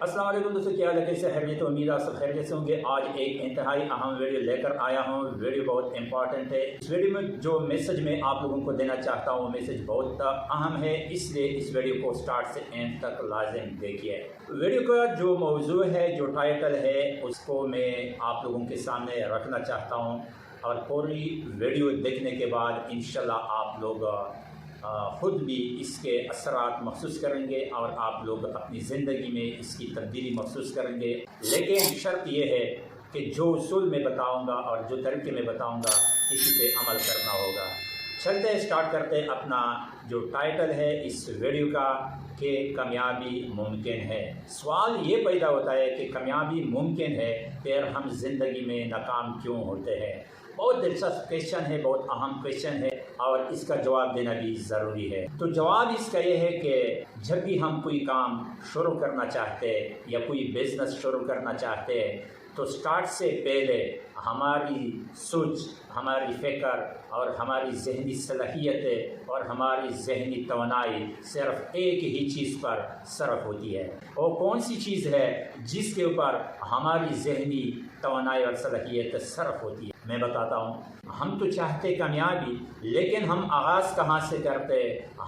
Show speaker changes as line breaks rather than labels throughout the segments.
السلام علیکم دوستوں، کیا لگے سے خیریت؟ امید ہے سب خیریت سے ہوں گے۔ آج ایک انتہائی اہم ویڈیو لے کر آیا ہوں۔ ویڈیو بہت امپورٹنٹ ہے۔ اس ویڈیو میں جو میسج میں آپ لوگوں کو دینا چاہتا ہوں وہ میسج بہت اہم ہے، اس لیے اس ویڈیو کو سٹارٹ سے اینڈ تک لازم دیکھیے۔ ویڈیو کا جو موضوع ہے، جو ٹائٹل ہے، اس کو میں آپ لوگوں کے سامنے رکھنا چاہتا ہوں، اور پوری ویڈیو دیکھنے کے بعد انشاءاللہ آپ لوگ خود بھی اس کے اثرات محسوس کریں گے اور آپ لوگ اپنی زندگی میں اس کی تبدیلی محسوس کریں گے۔ لیکن شرط یہ ہے کہ جو اصول میں بتاؤں گا اور جو طریقے میں بتاؤں گا اسی پہ عمل کرنا ہوگا۔ چلتے اسٹارٹ کرتے اپنا جو ٹائٹل ہے اس ویڈیو کا کہ کامیابی ممکن ہے۔ سوال یہ پیدا ہوتا ہے کہ کامیابی ممکن ہے، پھر ہم زندگی میں ناکام کیوں ہوتے ہیں؟ بہت دلچسپ کویشچن ہے، بہت اہم کویشچن ہے، اور اس کا جواب دینا بھی ضروری ہے۔ تو جواب اس کا یہ ہے کہ جب بھی ہم کوئی کام شروع کرنا چاہتے یا کوئی بزنس شروع کرنا چاہتے تو سٹارٹ سے پہلے ہماری سوچ، ہماری فکر اور ہماری ذہنی صلاحیتیں اور ہماری ذہنی توانائی صرف ایک ہی چیز پر صرف ہوتی ہے۔ وہ کون سی چیز ہے جس کے اوپر ہماری ذہنی توانائی اور صلاحیت صرف ہوتی ہے؟ میں بتاتا ہوں۔ ہم تو چاہتے کامیابی، لیکن ہم آغاز کہاں سے کرتے؟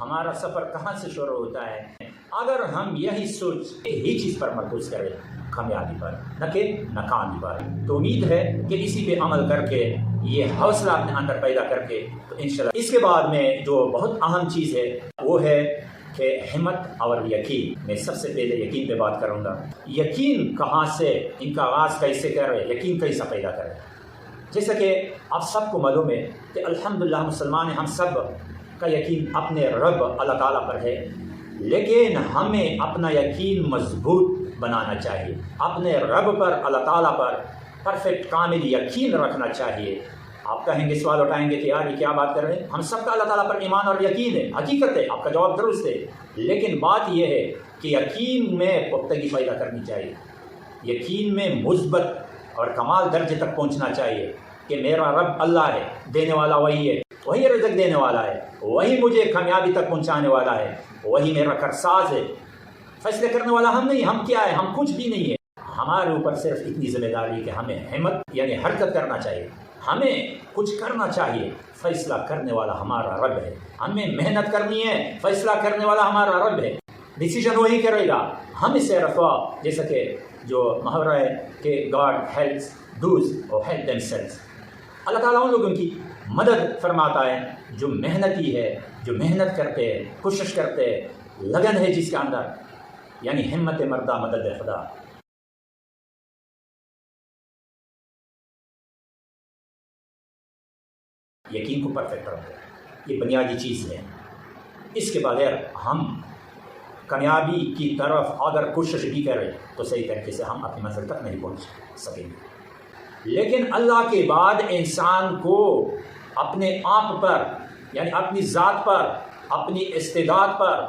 ہمارا سفر کہاں سے شروع ہوتا ہے؟ اگر ہم یہی سوچ ایک ہی چیز پر مرکوز کریں، کامیابی پر، نہ کہ ناکامی پر، تو امید ہے کہ اسی پہ عمل کر کے یہ حوصلہ اپنے اندر پیدا کر کے تو انشاءاللہ اس کے بعد میں جو بہت اہم چیز ہے وہ ہے کہ ہمت اور یقین۔ میں سب سے پہلے یقین پہ بات کروں گا۔ یقین کہاں سے، ان کا آغاز کیسے کرے، یقین کیسا پیدا کرے؟ جیسا کہ آپ سب کو معلوم ہے کہ الحمدللہ مسلمان ہیں، ہم سب کا یقین اپنے رب اللہ تعالیٰ پر ہے، لیکن ہمیں اپنا یقین مضبوط بنانا چاہیے۔ اپنے رب پر، اللہ تعالیٰ پر پرفیکٹ کامل یقین رکھنا چاہیے۔ آپ کہیں گے، سوال اٹھائیں گے کہ یار یہ کیا بات کر رہے ہیں؟ ہم سب کا اللہ تعالیٰ پر ایمان اور یقین ہے، حقیقت ہے، آپ کا جواب درست ہے، لیکن بات یہ ہے کہ یقین میں پختگی پیدا کرنی چاہیے۔ یقین میں مثبت اور کمال درجے تک پہنچنا چاہیے کہ میرا رب اللہ ہے، دینے والا وہی ہے، وہی رزق دینے والا ہے، وہی مجھے کامیابی تک پہنچانے والا ہے، وہی میرا کارساز ہے۔ فیصلے کرنے والا ہم نہیں، ہم کیا ہے؟ ہم کچھ بھی نہیں ہے۔ ہمارے اوپر صرف اتنی ذمہ داری کہ ہمیں ہمت یعنی حرکت کرنا چاہیے، ہمیں کچھ کرنا چاہیے۔ فیصلہ کرنے والا ہمارا رب ہے، ہمیں محنت کرنی ہے، فیصلہ کرنے والا ہمارا رب ہے، ڈیسیژن وہی کرے گا۔ ہم اسے رفع، جیسا کہ جو محاورہ ہے کہ گاڈ ہیلپس دوز اور ہیلپ دیم سیلفز، اللہ تعالیٰ ان لوگوں کی مدد فرماتا ہے جو محنتی ہے، جو محنت کرتے ہیں، کوشش کرتے ہیں، لگن ہے جس کے اندر، یعنی ہمت مردہ مدد خدا۔ یقین کو پرفیکٹ رکھو، یہ بنیادی چیز ہے۔ اس کے بغیر ہم کامیابی کی طرف اگر کوشش بھی کریں تو صحیح طریقے سے ہم اپنی منزل تک نہیں پہنچ سکیں گے۔ لیکن اللہ کے بعد انسان کو اپنے آپ پر یعنی اپنی ذات پر، اپنی استعداد پر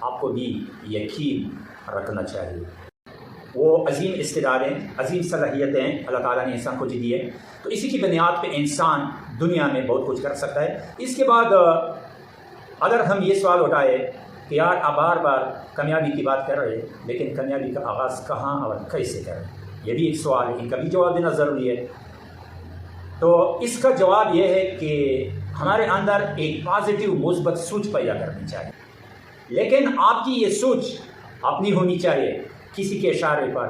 آپ کو بھی یقین رکھنا چاہیے۔ وہ عظیم استعدادیں، عظیم صلاحیتیں اللہ تعالیٰ نے انسان کو دی ہے، تو اسی کی بنیاد پہ انسان دنیا میں بہت کچھ کر سکتا ہے۔ اس کے بعد اگر ہم یہ سوال اٹھائے کہ یار آپ بار بار کامیابی کی بات کر رہے ہیں، لیکن کامیابی کا آغاز کہاں اور کیسے کریں؟ یہ بھی ایک سوال ہے، ان کا بھی جواب دینا ضروری ہے۔ تو اس کا جواب یہ ہے کہ ہمارے اندر ایک پازیٹیو مثبت سوچ پیدا کرنی چاہیے، لیکن آپ کی یہ سوچ اپنی ہونی چاہیے، کسی کے اشارے پر،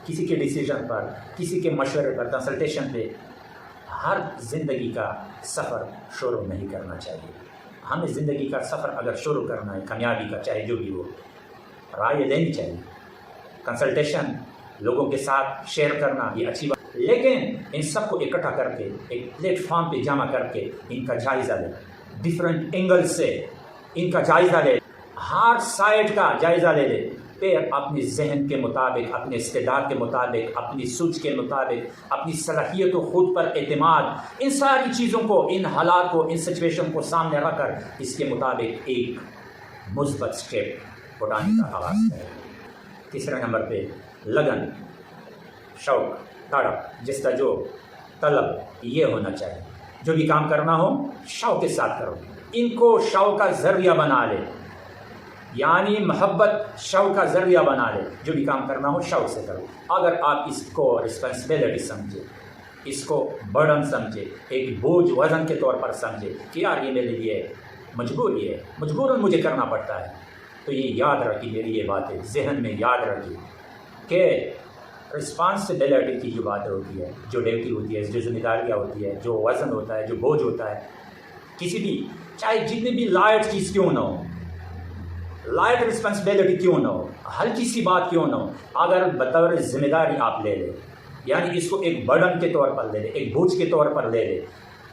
کسی کے ڈیسیژن پر، کسی کے مشورے پر، کنسلٹیشن پہ ہر زندگی کا سفر شروع نہیں کرنا چاہیے۔ ہمیں زندگی کا سفر اگر شروع کرنا ہے کامیابی کا، چاہے جو بھی ہو، رائے دینی چاہیے، کنسلٹیشن لوگوں کے ساتھ شیئر کرنا یہ اچھی بات، لیکن ان سب کو اکٹھا کر کے ایک پلیٹ فارم پہ جمع کر کے ان کا جائزہ لیں، ڈفرینٹ اینگل سے ان کا جائزہ لیں، ہر سائڈ کا جائزہ لے لیں، پھر اپنے ذہن کے مطابق، اپنے استعداد کے مطابق، اپنی سوچ کے مطابق، اپنی صلاحیت و خود پر اعتماد، ان ساری چیزوں کو، ان حالات کو، ان سچویشن کو سامنے رکھ کر اس کے مطابق ایک مثبت سٹیپ اٹھانے کا آغاز کریں۔ تیسرے نمبر پہ لگن، شوق، تڑپ، جستجو، طلب یہ ہونا چاہیے۔ جو بھی کام کرنا ہو شوق کے ساتھ کرو، ان کو شوق کا ذریعہ بنا لے۔ یعنی محبت شوق کا ذریعہ بنا لے. جو بھی کام کرنا ہو شوق سے کرو. اگر آپ اس کو رسپانسبلٹی سمجھے، اس کو برڈن سمجھے، ایک بوجھ وزن کے طور پر سمجھے کہ یار یہ میرے لیے مجبوری ہے، مجبوراً مجھے کرنا پڑتا ہے، تو یہ یاد رکھیے، میری یہ باتیں ذہن میں یاد رکھیے کہ رسپانسبلٹی کی جو بات ہوتی ہے، جو ڈیوٹی ہوتی ہے، جو ذمہ داریاں ہوتی ہے، جو وزن ہوتا ہے، جو بوجھ ہوتا ہے، کسی بھی چاہے جتنی بھی لائٹ چیز کیوں نہ ہو، لائٹ رسپانسبلٹی کیوں نہ ہو، ہلکی سی بات کیوں نہ ہو، اگر بطور ذمہ داری آپ لے لیں، یعنی اس کو ایک برڈن کے طور پر لے لیں، ایک بوجھ کے طور پر لے لیں،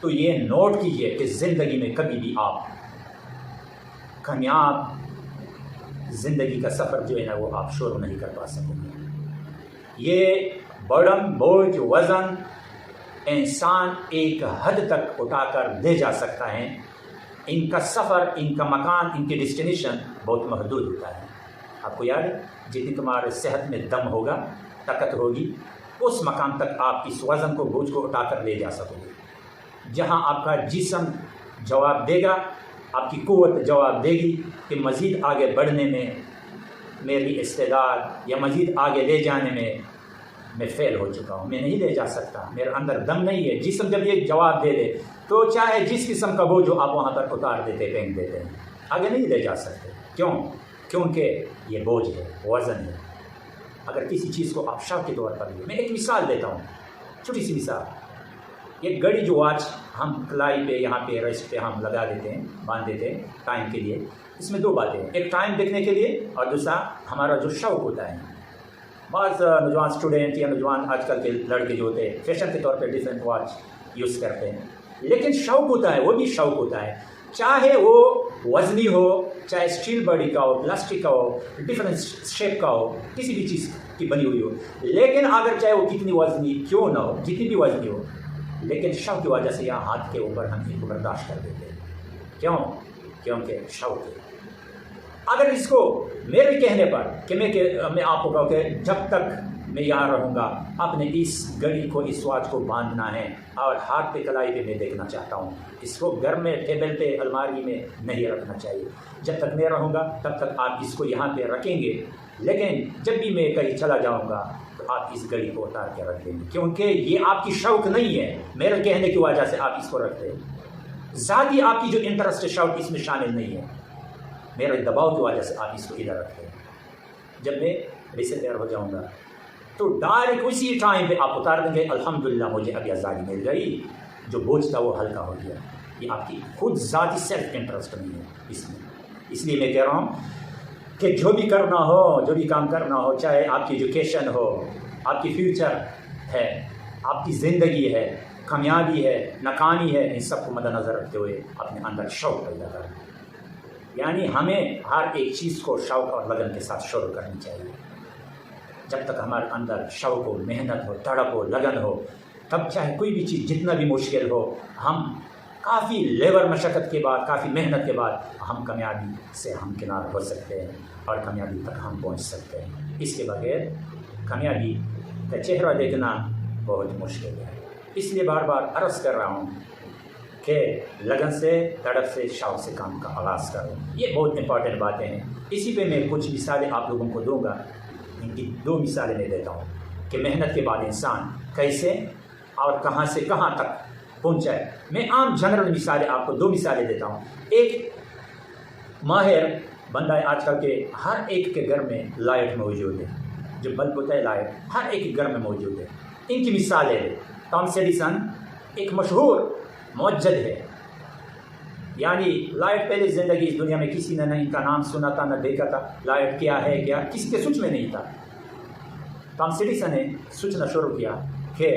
تو یہ نوٹ کیجئے کہ زندگی میں کبھی بھی آپ کامیاب زندگی کا سفر جو ہے نا وہ آپ شروع نہیں کر پا سکیں گے. یہ برڈن، بوجھ، وزن انسان ایک حد تک اٹھا کر لے جا سکتا ہے. ان کا سفر، ان کا مکان، ان کی ڈیسٹینیشن بہت محدود ہوتا ہے. آپ کو یاد ہے جتنی تمہارے صحت میں دم ہوگا، طاقت ہوگی، اس مقام تک آپ اس وزن کو، بوجھ کو اٹھا کر لے جا سکو گے. جہاں آپ کا جسم جواب دے گا، آپ کی قوت جواب دے گی کہ مزید آگے بڑھنے میں میری استعداد یا مزید آگے لے جانے میں فیل ہو چکا ہوں، میں نہیں لے جا سکتا، میرے اندر دم نہیں ہے. جسم جب یہ جواب دے دے تو چاہے جس قسم کا بوجھ آپ وہاں پر اتار دیتے، پھینک دیتے ہیں، آگے نہیں لے جا سکتے. کیونکہ یہ بوجھ ہے، وزن ہے. اگر کسی چیز کو آپ شوق کے طور پر لیں، میں ایک مثال دیتا ہوں، چھوٹی سی مثال. ایک گھڑی جو واچ ہم کلائی پہ، یہاں پہ ریسٹ پہ ہم لگا دیتے ہیں، باندھ دیتے ہیں ٹائم کے لیے. اس میں دو باتیں ہیں، ایک ٹائم دیکھنے کے لیے اور دوسرا ہمارا جو شوق ہوتا ہے. بعض نوجوان اسٹوڈنٹ یا نوجوان آج کل کے لڑکے جو ہوتے ہیں فیشن کے طور پہ ڈفرینٹ واچ یوز کرتے ہیں، لیکن شوق ہوتا ہے، وہ بھی شوق ہوتا ہے، چاہے وہ وزنی ہو، چاہے اسٹیل باڈی کا ہو، پلاسٹک کا ہو، ڈفرینٹ شیپ کا ہو، کسی بھی چیز کی بنی ہوئی ہو. لیکن اگر چاہے وہ کتنی وزنی کیوں نہ ہو، جتنی بھی وزنی ہو، لیکن شوق کی وجہ سے یہاں ہاتھ کے اوپر ہم اس کو برداشت کر دیتے ہیں. کیونکہ شوق ہے. اگر اس کو میرے کہنے پر کہ میں آپ کو کہوں کہ جب تک میں یہاں رہوں گا آپ نے اس گھڑی کو، اس واچ کو باندھنا ہے اور ہاتھ پہ کلائی پہ میں دیکھنا چاہتا ہوں. اس کو گھر میں ٹیبل پہ، الماری میں نہیں رکھنا چاہیے. جب تک میں رہوں گا تب تک آپ اس کو یہاں پہ رکھیں گے، لیکن جب بھی میں کہیں چلا جاؤں گا تو آپ اس گھڑی کو اتار کے رکھ دیں گے، کیونکہ یہ آپ کی شوق نہیں ہے، میرے کہنے کی وجہ سے آپ اس کو رکھتے ہیں. ذاتی آپ کی جو انٹرسٹ شوق اس میں شامل نہیں ہے، میرے دباؤ کی وجہ سے آپ اس کو ادھر رکھتے ہیں. جب میں ریسیلر ہو جاؤں گا تو ڈائریکٹ اسی ٹائم پہ آپ اتار دیں گے. الحمدللہ مجھے اب آزادی مل گئی، جو بوجھ تھا وہ ہلکا ہو گیا. یہ آپ کی خود ذاتی سیلف انٹرسٹ نہیں ہے اس میں. اس لیے میں کہہ رہا ہوں کہ جو بھی کرنا ہو، جو بھی کام کرنا ہو، چاہے آپ کی ایجوکیشن ہو، آپ کی فیوچر ہے، آپ کی زندگی ہے، کامیابی ہے، ناکامی ہے، ان سب کو مد نظر رکھتے ہوئے اپنے اندر شوق پیدا کریں. یعنی ہمیں ہر ایک چیز کو شوق اور لگن کے ساتھ شروع کرنی چاہیے. جب تک ہمارے اندر شوق ہو، محنت ہو، تڑپ ہو، لگن ہو، تب چاہے کوئی بھی چیز جتنا بھی مشکل ہو، ہم کافی لیبر مشقت کے بعد، کافی محنت کے بعد ہم کامیابی سے ہمکنار ہو سکتے ہیں اور کامیابی تک ہم پہنچ سکتے ہیں. اس کے بغیر کامیابی کا چہرہ دیکھنا بہت مشکل ہے. اس لیے بار بار عرض کر رہا ہوں کہ لگن سے، تڑپ سے، شوق سے کام کا آغاز کرو. یہ بہت امپورٹنٹ باتیں ہیں. اسی پہ میں کچھ مثالیں آپ لوگوں کو دوں گا. ان کی دو مثالیں میں دیتا ہوں کہ محنت کے بعد انسان کیسے اور کہاں سے کہاں تک پہنچا ہے. میں عام جنرل مثالیں آپ کو دو مثالیں دیتا ہوں. ایک ماہر بندہ ہے، آج کل کے ہر ایک کے گھر میں لائٹ موجود ہے، جو بلب ہوتا ہے لائٹ ہر ایک کے گھر میں موجود ہے. ان کی مثالیں تھامس ایڈیسن ایک مشہور موجد ہے. یعنی لائٹ پہلے زندگی اس دنیا میں کسی نے نہ ان کا نام سنا تھا، نہ دیکھا تھا. لائٹ کیا ہے، کیا کسی کے سوچ میں نہیں تھا. تھامس ایڈیسن نے سوچنا شروع کیا کہ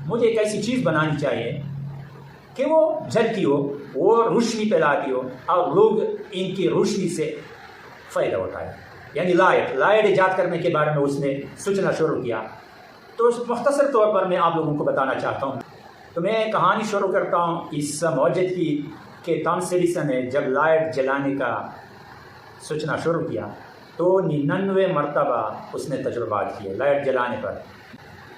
مجھے ایک ایسی چیز بنانی چاہیے کہ وہ جلتی ہو، وہ روشنی پھیلاتی ہو اور لوگ ان کی روشنی سے فائدہ اٹھائے. یعنی لائٹ ایجاد کرنے کے بارے میں اس نے سوچنا شروع کیا. تو مختصر طور پر میں آپ لوگوں کو بتانا چاہتا ہوں. تو میں کہانی شروع کرتا ہوں اس موجد کی کہ تھامس ایڈیسن نے جب لائٹ جلانے کا سوچنا شروع کیا تو 99 مرتبہ اس نے تجربات کیے لائٹ جلانے پر.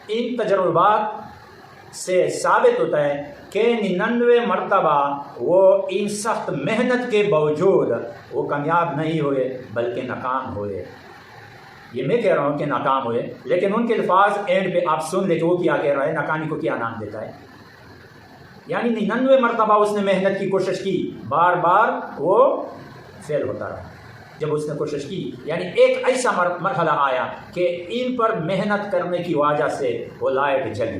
ان تجربات سے ثابت ہوتا ہے کہ 99 مرتبہ وہ ان سخت محنت کے باوجود وہ کامیاب نہیں ہوئے بلکہ ناکام ہوئے۔ یہ میں کہہ رہا ہوں کہ ناکام ہوئے، لیکن ان کے الفاظ اینڈ پہ آپ سن لیں کہ وہ کیا کہہ رہا ہے، ناکامی کو کیا نام دیتا ہے۔ یعنی 99 مرتبہ اس نے محنت کی کوشش کی، بار بار وہ فیل ہوتا رہا۔ جب اس نے کوشش کی یعنی ایک ایسا مرحلہ آیا کہ ان پر محنت کرنے کی وجہ سے وہ لائٹ جلی،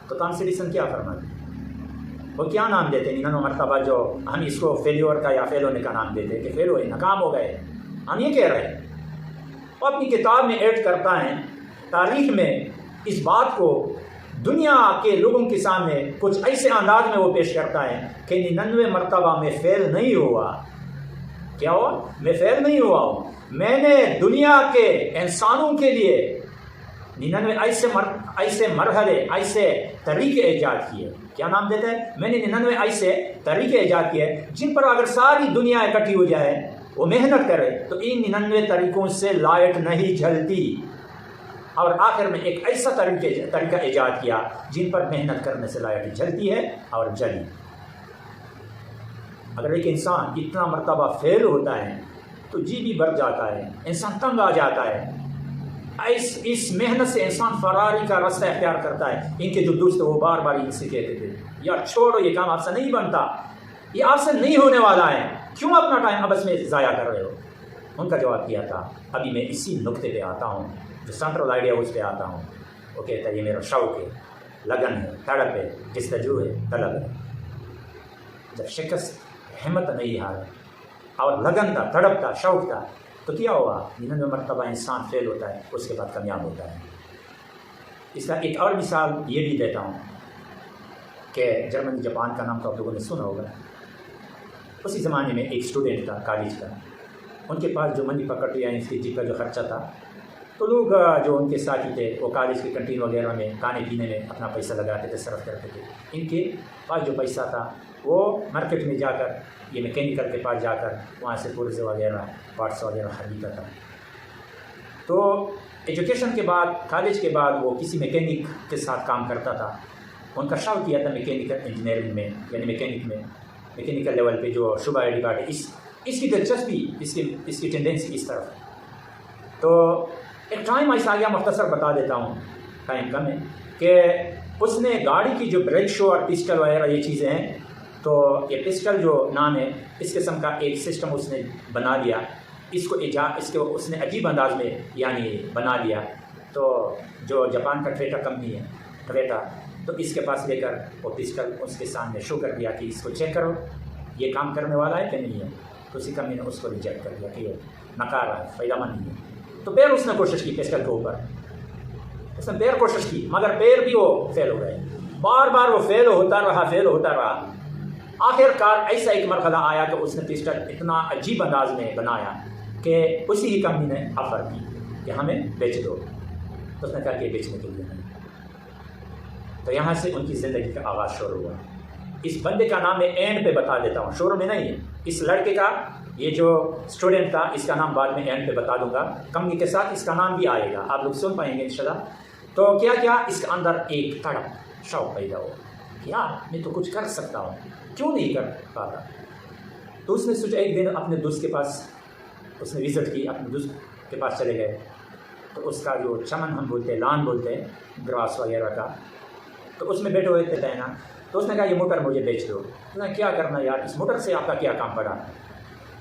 تو تامس ایڈیسن کیا فرماتے؟ وہ کیا نام دیتے 99 مرتبہ جو ہم اس کو فیلیور کا یا فیل ہونے کا نام دیتے کہ فیل ہوئے، ناکام ہو گئے؟ ہم یہ کہہ رہے ہیں، وہ اپنی کتاب میں ایڈ کرتا ہے، تاریخ میں اس بات کو دنیا کے لوگوں کے سامنے کچھ ایسے انداز میں وہ پیش کرتا ہے کہ 99 مرتبہ میں فیل نہیں ہوا۔ کیا ہوا؟ میں فیل نہیں ہوا ہوں، میں نے دنیا کے انسانوں کے لیے 99 ایسے مرحلے، ایسے طریقے ایجاد کیے۔ کیا نام دیتا ہے؟ میں نے 99 ایسے طریقے ایجاد کیے جن پر اگر ساری دنیا اکٹھی ہو جائے، وہ محنت کرے، تو ان 99 طریقوں سے لائٹ نہیں جلتی، اور آخر میں ایک ایسا طریقہ ایجاد کیا جن پر محنت کرنے سے لائٹ جلتی ہے اور جلی۔ اگر ایک انسان اتنا مرتبہ فیل ہوتا ہے تو جی بھی بڑھ جاتا ہے، انسان تنگ آ جاتا ہے۔ اس محنت سے انسان فراری کا راستہ اختیار کرتا ہے۔ ان کے جو دوست وہ بار بار ان سے کہتے تھے، یار چھوڑو، یہ کام آپ سے نہیں بنتا، یہ آپ سے نہیں ہونے والا ہے، کیوں اپنا ٹائم اب اس میں ضائع کر رہے ہو؟ ان کا جواب کیا تھا، ابھی میں اسی نقطے پہ آتا ہوں جو سینٹرل آئیڈیا اس پہ آتا ہوں۔ وہ کہتا ہے یہ میرا شوق ہے، لگن ہے، تڑپ ہے، جستجو ہے، طلب ہے۔ جب شکست ہمت نہیں ہارا اور لگن تھا، تڑپ تھا، شوق تھا، تو کیا ہوا؟ 99 مرتبہ انسان فیل ہوتا ہے، اس کے بعد کامیاب ہوتا ہے۔ اس کا ایک اور مثال یہ بھی دیتا ہوں کہ جرمنی جاپان کا نام تو آپ لوگوں نے سنا ہوگا۔ اسی زمانے میں ایک اسٹوڈنٹ تھا کالج کا، ان کے پاس جو منی پکڑ یعنی اس کی کا جو خرچہ تھا، تو لوگ جو ان کے ساتھی تھے وہ کالج کی کنٹین وغیرہ میں کھانے پینے میں اپنا پیسہ لگاتے تھے، صرف کرتے تھے۔ ان کے پاس جو پیسہ تھا وہ مارکیٹ میں جا کر، یہ میکینیکل کے پاس جا کر وہاں سے پرزے وغیرہ، پارٹس وغیرہ خریدتا تھا۔ تو ایجوکیشن کے بعد، کالج کے بعد وہ کسی میکینک کے ساتھ کام کرتا تھا۔ ان کا شوق کیا تھا میکینیکل انجینئرنگ میں، یعنی میکینیکل لیول پہ جو شعبہ آئی ڈی کارڈ ہے، اس کی دلچسپی، اس کی ٹینڈنسی اس طرف۔ تو ایک ٹائم ایسا آ گیا، مختصر بتا دیتا ہوں، ٹائم کم ہے، کہ اس نے گاڑی کی جو بریک شو اور پسٹل وغیرہ یہ چیزیں ہیں، تو یہ پسٹل جو نام ہے، اس قسم کا ایک سسٹم اس نے بنا لیا۔ اس کو اس نے عجیب انداز میں یعنی بنا لیا۔ تو جو جاپان کا ٹویوٹا کمپنی ہے، ٹویوٹا، تو اس کے پاس لے کر وہ پسٹل اس کے سامنے شو کر دیا کہ اس کو چیک کرو، یہ کام کرنے والا ہے کہ نہیں ہے۔ تو اسی کمپنی نے اس کو ریجیکٹ کر دیا کہ یہ ناکارہ ہے، فائدہ مند نہیں ہے۔ تو پھر اس نے کوشش کی پسٹل کے اوپر، اس نے پھر کوشش کی، مگر پھر بھی وہ فیل ہو گئے، بار بار وہ فیل ہوتا رہا۔ آخر کار ایسا ایک مرحلہ آیا کہ اس نے پسٹل اتنا عجیب انداز میں بنایا کہ اسی ہی کمپنی نے آفر کی کہ ہمیں بیچ دو۔ تو اس نے کہا کہ بیچنے کے لیے نہیں۔ تو یہاں سے ان کی زندگی کا آغاز شروع ہوا۔ اس بندے کا نام میں اینڈ پہ بتا دیتا ہوں، شروع میں نہیں ہے۔ اس لڑکے کا، یہ جو اسٹوڈنٹ تھا، اس کا نام بعد میں اینڈ پہ بتا دوں گا، کمپنی کے ساتھ اس کا نام بھی آئے گا، آپ لوگ سن پائیں گے انشاءاللہ۔ تو کیا اس کے اندر ایک تڑپ، شوق پیدا ہوا کہ یار میں تو کچھ کر سکتا ہوں، کیوں نہیں کر پاتا؟ تو اس نے سوچا، ایک دن اپنے دوست کے پاس اس نے وزٹ کی، اپنے دوست کے پاس چلے گئے۔ تو اس کا جو چمن ہم بولتے ہیں، لان بولتے ہیں، گراس وغیرہ کا، تو اس میں بیٹھے ہوئے تھے نا۔ تو اس نے کہا یہ موٹر مجھے بیچ دو۔ اس نے کیا کرنا یار، اس موٹر سے آپ کا کیا کام پڑا؟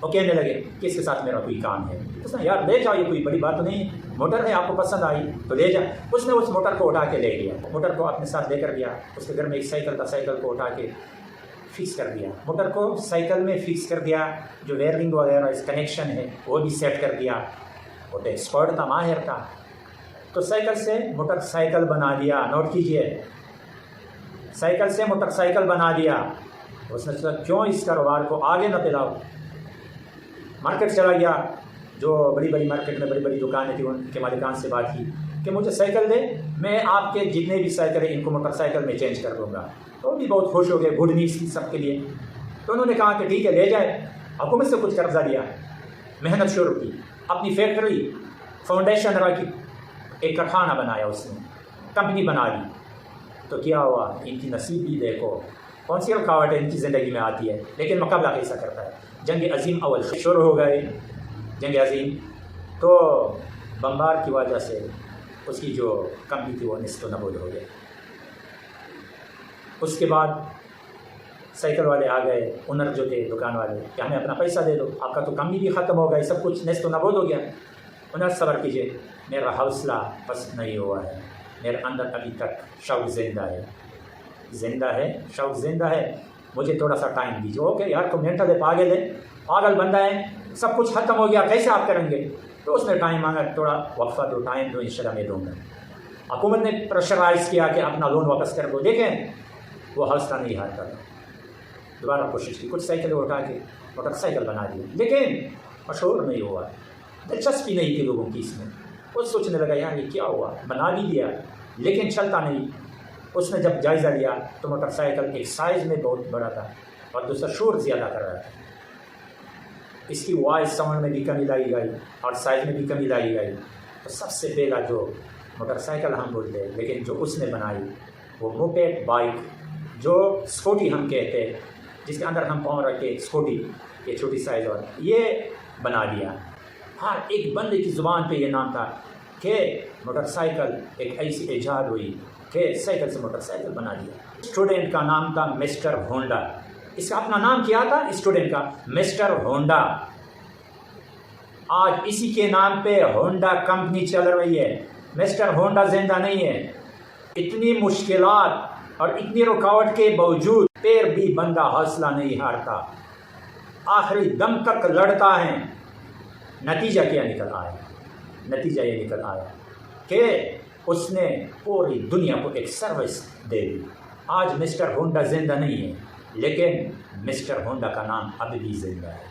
وہ کہنے لگے کہ اس کے ساتھ میرا کوئی کام ہے۔ اس نے یار لے جاؤ، یہ کوئی بڑی بات نہیں، موٹر ہے، آپ کو پسند آئی تو لے جاؤ۔ اس نے اس موٹر کو اٹھا کے لے گیا، موٹر کو اپنے ساتھ لے کر گیا۔ اس کے گھر میں ایک سائیکل تھا، سائیکل کو اٹھا کے فکس کر دیا، موٹر کو سائیکل میں فکس کر دیا، جو ویئرنگ وغیرہ اس کنیکشن ہے وہ بھی سیٹ کر دیا۔ وہ تو ایکسپرٹ تھا، ماہر تھا۔ تو سائیکل سے موٹر سائیکل بنا دیا، نوٹ کیجئے، سائیکل سے موٹر سائیکل بنا دیا۔ اس نے سوچا کیوں اس کاروبار کو آگے نہ پھیلاؤ۔ مارکیٹ چلا گیا، جو بڑی بڑی مارکیٹ میں بڑی بڑی دکانیں تھیں، ان کے مالکان سے بات کی کہ مجھے سائیکل دے، میں آپ کے جتنے بھی سائیکل ہیں ان کو موٹر سائیکل میں چینج کر دوں گا۔ تو بھی بہت خوش ہو گئے، گڈ نیوز تھی سب کے لیے۔ تو انہوں نے کہا کہ ٹھیک ہے لے جائے۔ حکومت سے کچھ قرضہ لیا، محنت شروع کی، اپنی فیکٹری فاؤنڈیشن رکھی، ایک کارخانہ بنایا، اس نے کمپنی بنا لی۔ تو کیا ہوا، ان کی نصیب بھی دیکھو، کون سی رکاوٹ ان کی زندگی میں آتی ہے، لیکن مقابلہ کیسا کرتا ہے۔ جنگ عظیم اول شروع ہو گئے، جنگ عظیم، تو بمبار کی وجہ سے اس کی جو کمپنی تھی وہ نصف و نبود ہو گئی۔ اس کے بعد سائیکل والے آ گئے، اونر جو تھے دکان والے، کہ ہمیں اپنا پیسہ دے دو، آپ کا تو کمپنی بھی ختم ہو گئی، سب کچھ نصف و نبود ہو گیا۔ اونر صبر کیجیے، میرا حوصلہ پست نہیں ہوا ہے، میرے اندر ابھی تک شوق زندہ ہے، شوق زندہ ہے، مجھے تھوڑا سا ٹائم دیجیے۔ اوکے یار، کو مینٹل ہے، پاگل بندہ ہے، سب کچھ ختم ہو گیا، کیسے آپ کریں گے؟ تو اس نے ٹائم مانگا، تھوڑا وقفہ دو، ٹائم دو، انشاءاللہ میں دوں گا۔ حکومت نے پریشرائز کیا کہ اپنا لون واپس کر دو، دیکھیں وہ حوصلہ نہیں ہارتا، دوبارہ کوشش کی، کچھ سائیکل اٹھا کے موٹر سائیکل بنا دی، لیکن مشہور نہیں ہوا، دلچسپی نہیں تھی لوگوں کی اس میں۔ وہ سوچنے لگا یار یہ کیا ہوا، بنا بھی دیا لیکن چلتا نہیں۔ اس نے جب جائزہ لیا تو موٹر سائیکل ایک سائز میں بہت بڑا تھا اور دوسرا شور زیادہ کر رہا تھا، اس کی وائس ساؤنڈ میں بھی کمی لائی گئی اور سائز میں بھی کمی لائی گئی۔ تو سب سے پہلا جو موٹر سائیکل ہم بولتے ہیں لیکن جو اس نے بنائی وہ موپیڈ بائک، جو اسکوٹی ہم کہتے ہیں، جس کے اندر ہم پاؤں رکھ کے اسکوٹی، یہ چھوٹی سائز اور یہ بنا دیا۔ ہر ایک بندے کی زبان پہ یہ نام تھا کہ موٹر سائیکل ایک ایسی ایجاد ہوئی کہ سائیکل سے موٹر سائیکل بنا دیا۔ اسٹوڈنٹ کا نام تھا مسٹر ہونڈا، اس کا اپنا نام کیا تھا اسٹوڈنٹ کا، مسٹر ہونڈا۔ آج اسی کے نام پہ ہونڈا کمپنی چل رہی ہے، مسٹر ہونڈا زندہ نہیں ہے۔ اتنی مشکلات اور اتنی رکاوٹ کے باوجود پھر بھی بندہ حوصلہ نہیں ہارتا، آخری دم تک لڑتا ہے۔ نتیجہ کیا نکل آیا؟ نتیجہ یہ نکل آیا کہ اس نے پوری دنیا کو ایک سروس دے دی۔ آج مسٹر ہونڈا زندہ نہیں ہے لیکن مسٹر ہونڈا کا نام اب بھی زندہ ہے۔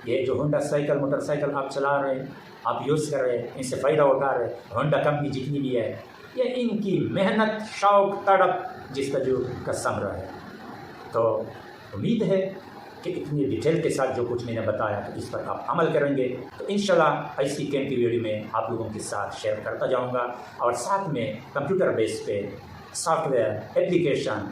یہ جو ہونڈا سائیکل، موٹر سائیکل آپ چلا رہے ہیں، آپ یوز کر رہے ہیں، ان سے فائدہ اٹھا رہے ہیں، ہونڈا کمپنی جتنی بھی ہے، یہ ان کی محنت، شوق، تڑپ جس کا جو کا ثمرہ ہے۔ تو امید ہے کہ اتنی ڈیٹیل کے ساتھ جو کچھ میں نے بتایا تو اس پر آپ عمل کریں گے، تو انشاءاللہ ایسی کی ویڈیو میں آپ لوگوں کے ساتھ شیئر کرتا جاؤں گا، اور ساتھ میں کمپیوٹر بیس پہ سافٹ ویئر اپلیکیشن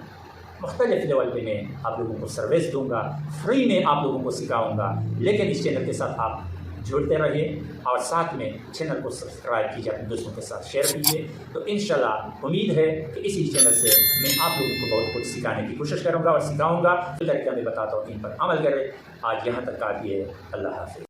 مختلف لیول پہ میں آپ لوگوں کو سروس دوں گا، فری میں آپ لوگوں کو سکھاؤں گا۔ لیکن اس چینل کے ساتھ آپ جڑتے رہیے اور ساتھ میں چینل کو سبسکرائب کیجیے، اپنے دوستوں کے ساتھ شیئر کیجیے۔ تو انشاءاللہ امید ہے کہ اسی چینل سے میں آپ لوگوں کو بہت کچھ سکھانے کی کوشش کروں گا اور سکھاؤں گا، جو طریقہ میں بتاتا ہوں ان پر عمل کریں۔ آج یہاں تک کافی ہے، اللہ حافظ۔